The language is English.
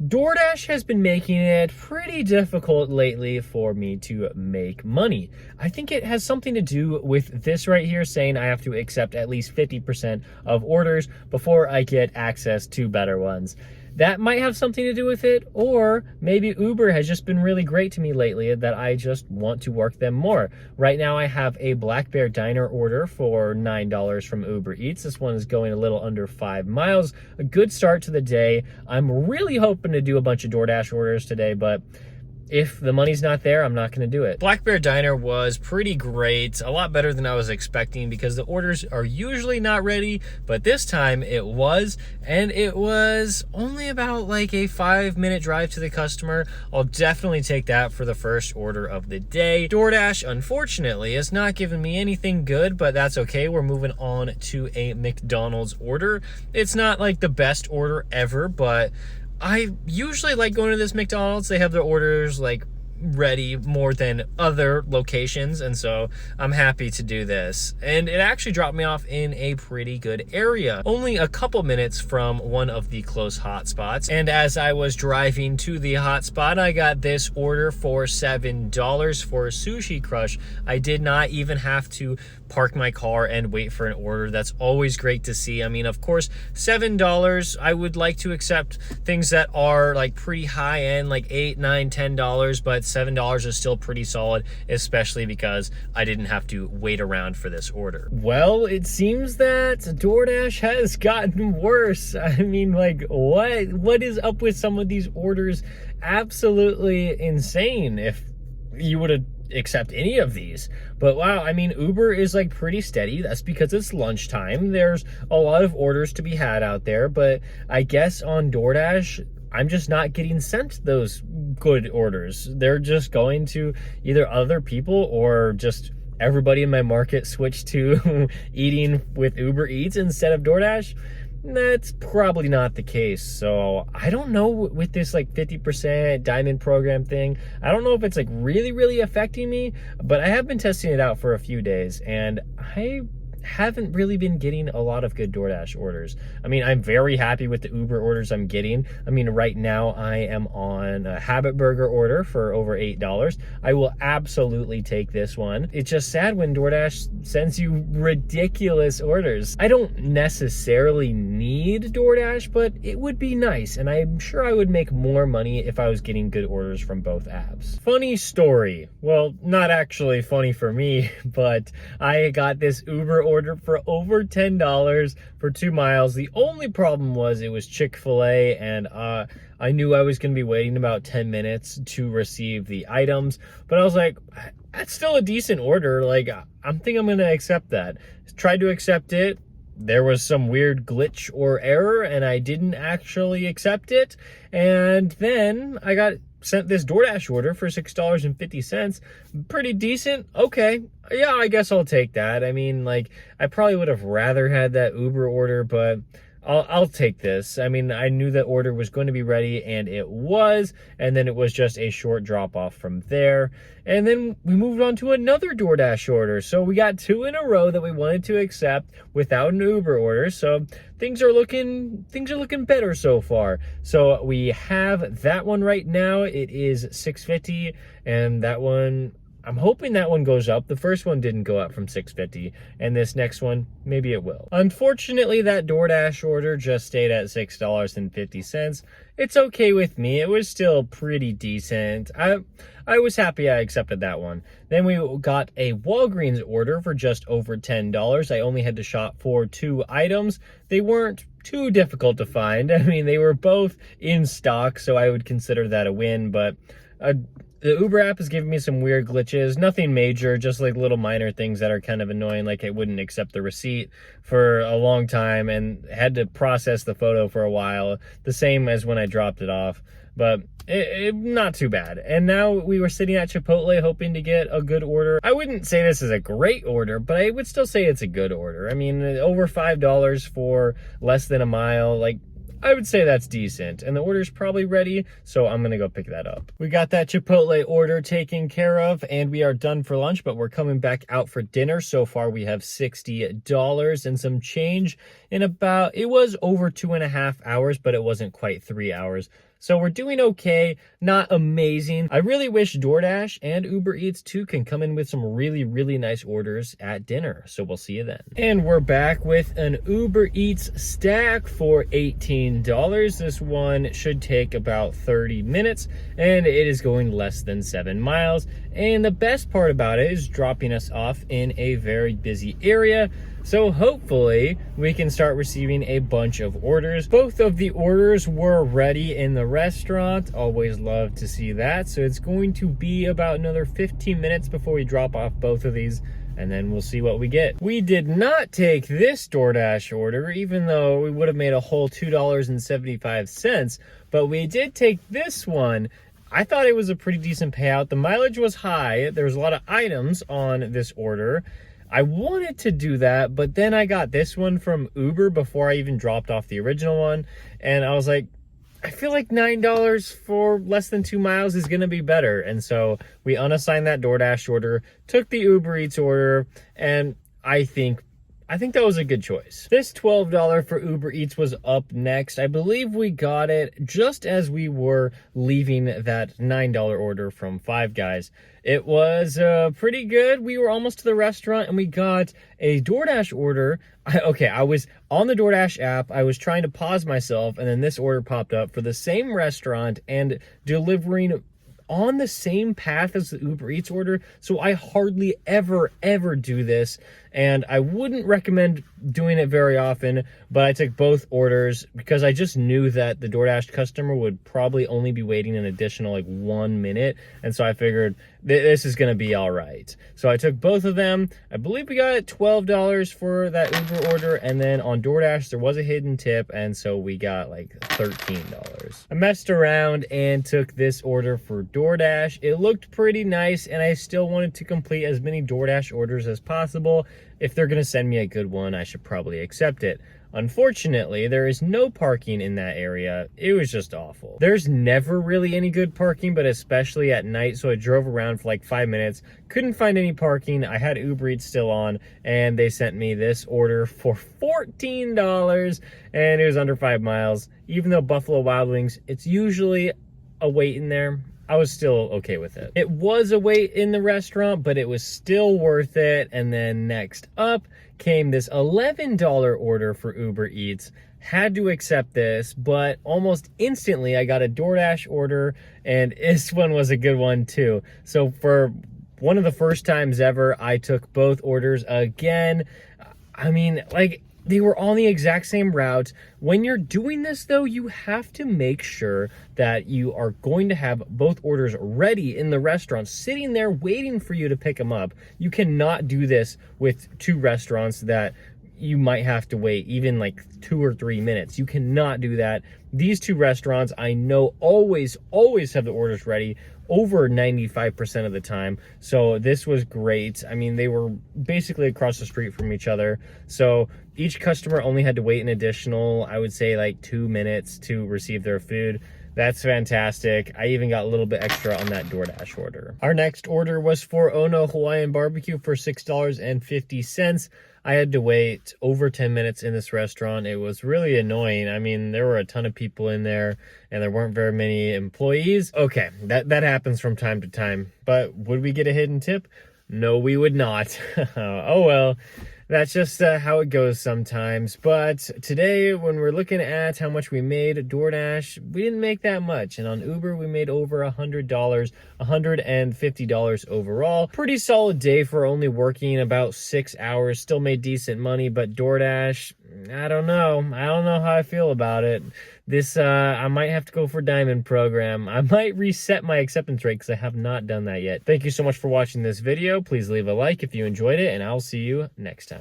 DoorDash has been making it pretty difficult lately for me to make money. I think it has something to do with this right here saying I have to accept at least 50% of orders before I get access to better ones. That might have something to do with it, or maybe Uber has just been really great to me lately that I just want to work them more. Right now I have a Black Bear Diner order for $9 from Uber Eats. This one is going a little under 5 miles. A good start to the day. I'm really hoping to do a bunch of DoorDash orders today, but if the money's not there, I'm not going to do it. Black Bear Diner was pretty great, a lot better than I was expecting because the orders are usually not ready, but this time it was, and it was only about like a 5-minute drive to the customer. I'll definitely take that for the first order of the day. DoorDash, unfortunately, has not given me anything good, but that's okay. We're moving on to a McDonald's order. It's not like the best order ever, but I usually like going to this McDonald's. They have their orders like ready more than other locations, and so I'm happy to do this. And it actually dropped me off in a pretty good area, only a couple minutes from one of the close hotspots. And as I was driving to the hotspot, I got this order for $7 for a sushi crush. I did not even have to park my car and wait for an order. That's always great to see. I mean, of course, $7, I would like to accept things that are like pretty high end, like $8, $9, $10, but $7 is still pretty solid, especially because I didn't have to wait around for this order. Well, it seems that DoorDash has gotten worse. I mean, like, what is up with some of these orders? Absolutely insane if you would have accept any of these. But wow, I mean, Uber is like pretty steady. That's because it's lunchtime. There's a lot of orders to be had out there, but I guess on DoorDash, I'm just not getting sent those good orders. They're just going to either other people or just everybody in my market switched to eating with Uber Eats instead of DoorDash. That's probably not the case. So I don't know with this like 50% diamond program thing. I don't know if it's like really affecting me, but I have been testing it out for a few days and I haven't really been getting a lot of good DoorDash orders. I mean, I'm very happy with the Uber orders I'm getting. I mean, right now I am on a Habit Burger order for over $8. I will absolutely take this one. It's just sad when DoorDash sends you ridiculous orders. I don't necessarily need DoorDash, but it would be nice, and I'm sure I would make more money if I was getting good orders from both apps. Funny story. Well, not actually funny for me, but I got this Uber order for over $10 for 2 miles. The only problem was it was Chick-fil-A, and I knew I was going to be waiting about 10 minutes to receive the items, but I was like, that's still a decent order. Like, I think I'm going to accept that. Tried to accept it. There was some weird glitch or error, and I didn't actually accept it. And then I got sent this DoorDash order for $6.50. Pretty decent. Okay. Yeah, I guess I'll take that. I mean, like, I probably would have rather had that Uber order, but I'll take this. I mean, I knew that order was going to be ready, and it was, and then it was just a short drop off from there. And then we moved on to another DoorDash order. So we got 2 in a row that we wanted to accept without an Uber order. So things are looking better so far. So we have that one right now. It is $6.50, and that one, I'm hoping that one goes up. The first one didn't go up from $6.50, and this next one, maybe it will. Unfortunately, that DoorDash order just stayed at $6.50. It's okay with me. It was still pretty decent. I was happy I accepted that one. Then we got a Walgreens order for just over $10. I only had to shop for 2 items. They weren't too difficult to find. I mean, they were both in stock, so I would consider that a win, but the Uber app is giving me some weird glitches, nothing major, just like little minor things that are kind of annoying, like it wouldn't accept the receipt for a long time and had to process the photo for a while, the same as when I dropped it off, but not too bad. And now we were sitting at Chipotle hoping to get a good order. I wouldn't say this is a great order, but I would still say it's a good order. I mean, over $5 for less than a mile, like, I would say that's decent, and the order's probably ready, so I'm gonna go pick that up. We got that Chipotle order taken care of, and we are done for lunch, but we're coming back out for dinner. So far, we have $60 and some change in about, it was over 2.5 hours, but it wasn't quite 3 hours. So we're doing okay, not amazing. I really wish DoorDash and Uber Eats too can come in with some really, really nice orders at dinner. So we'll see you then. And we're back with an Uber Eats stack for $18. This one should take about 30 minutes and it is going less than 7 miles. And the best part about it is dropping us off in a very busy area. So hopefully we can start receiving a bunch of orders. Both of the orders were ready in the restaurant. Always love to see that. So it's going to be about another 15 minutes before we drop off both of these, and then we'll see what we get. We did not take this DoorDash order, even though we would have made a whole $2.75, but we did take this one. I thought it was a pretty decent payout. The mileage was high. There was a lot of items on this order. I wanted to do that, but then I got this one from Uber before I even dropped off the original one. And I was like, I feel like $9 for less than 2 miles is going to be better. And so we unassigned that DoorDash order, took the Uber Eats order, and I think that was a good choice. This $12 for Uber Eats was up next. I believe we got it just as we were leaving that $9 order from Five Guys. It was pretty good. We were almost to the restaurant and we got a DoorDash order. I was on the DoorDash app. I was trying to pause myself and then this order popped up for the same restaurant and delivering on the same path as the Uber Eats order. So I hardly ever do this, and I wouldn't recommend doing it very often, but I took both orders because I just knew that the DoorDash customer would probably only be waiting an additional like 1 minute, and so I figured this is gonna be all right. So I took both of them. I believe we got $12 for that Uber order, and then on DoorDash there was a hidden tip, and so we got like $13. I messed around and took this order for DoorDash. It looked pretty nice, and I still wanted to complete as many DoorDash orders as possible. If they're gonna send me a good one, I should probably accept it. Unfortunately, there is no parking in that area. It was just awful. There's never really any good parking, but especially at night, so I drove around for like 5 minutes, couldn't find any parking. I had Uber Eats still on, and they sent me this order for $14, and it was under 5 miles. Even though Buffalo Wild Wings, it's usually a wait in there, I was still okay with it. It was a wait in the restaurant, but it was still worth it. And then next up came this $11 order for Uber Eats. Had to accept this, but almost instantly I got a DoorDash order, and this one was a good one too. So for one of the first times ever, I took both orders again. I mean, like, they were on the exact same route. When you're doing this though, you have to make sure that you are going to have both orders ready in the restaurant, sitting there waiting for you to pick them up. You cannot do this with two restaurants that you might have to wait even like 2 or 3 minutes. You cannot do that. These two restaurants, I know, always have the orders ready over 95% of the time. So this was great. I mean, they were basically across the street from each other. So each customer only had to wait an additional, I would say, like 2 minutes to receive their food. That's fantastic. I even got a little bit extra on that DoorDash order. Our next order was for Ono Hawaiian Barbecue for $6.50. I had to wait over 10 minutes in this restaurant. It was really annoying. I mean, there were a ton of people in there and there weren't very many employees. Okay, that happens from time to time. But would we get a hidden tip? No, we would not. Oh well. That's just how it goes sometimes. But today, when we're looking at how much we made at DoorDash, we didn't make that much. And on Uber, we made over $100, $150 overall. Pretty solid day for only working about 6 hours. Still made decent money, but DoorDash, I don't know. I don't know how I feel about it. This, I might have to go for Diamond program. I might reset my acceptance rate because I have not done that yet. Thank you so much for watching this video. Please leave a like if you enjoyed it, and I'll see you next time.